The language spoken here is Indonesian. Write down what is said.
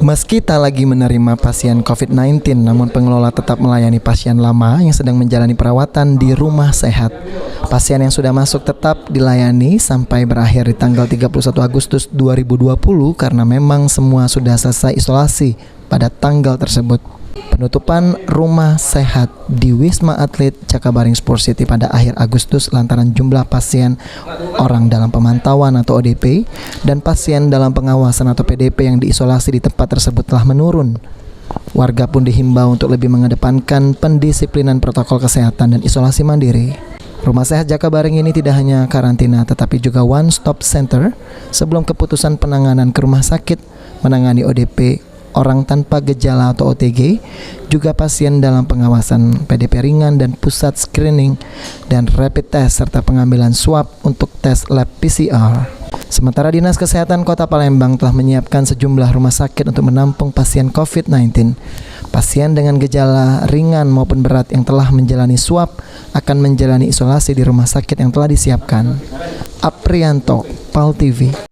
Meski tak lagi menerima pasien COVID-19, namun pengelola tetap melayani pasien lama yang sedang menjalani perawatan di rumah sehat. Pasien yang sudah masuk tetap dilayani sampai berakhir di tanggal 31 Agustus 2020 karena memang semua sudah selesai isolasi pada tanggal tersebut. Penutupan rumah sehat di Wisma Atlet Jakabaring Sport City pada akhir Agustus lantaran jumlah pasien orang dalam pemantauan atau ODP dan pasien dalam pengawasan atau PDP yang diisolasi di tempat tersebut telah menurun. Warga pun dihimbau untuk lebih mengedepankan pendisiplinan protokol kesehatan dan isolasi mandiri. Rumah Sehat Jakabaring ini tidak hanya karantina tetapi juga one stop center sebelum keputusan penanganan ke rumah sakit menangani ODP orang tanpa gejala atau OTG, juga pasien dalam pengawasan PDP ringan dan pusat screening dan rapid test serta pengambilan swab untuk tes lab PCR. Sementara Dinas Kesehatan Kota Palembang telah menyiapkan sejumlah rumah sakit untuk menampung pasien COVID-19. Pasien dengan gejala ringan maupun berat yang telah menjalani swab akan menjalani isolasi di rumah sakit yang telah disiapkan. Aprianto, PAL TV.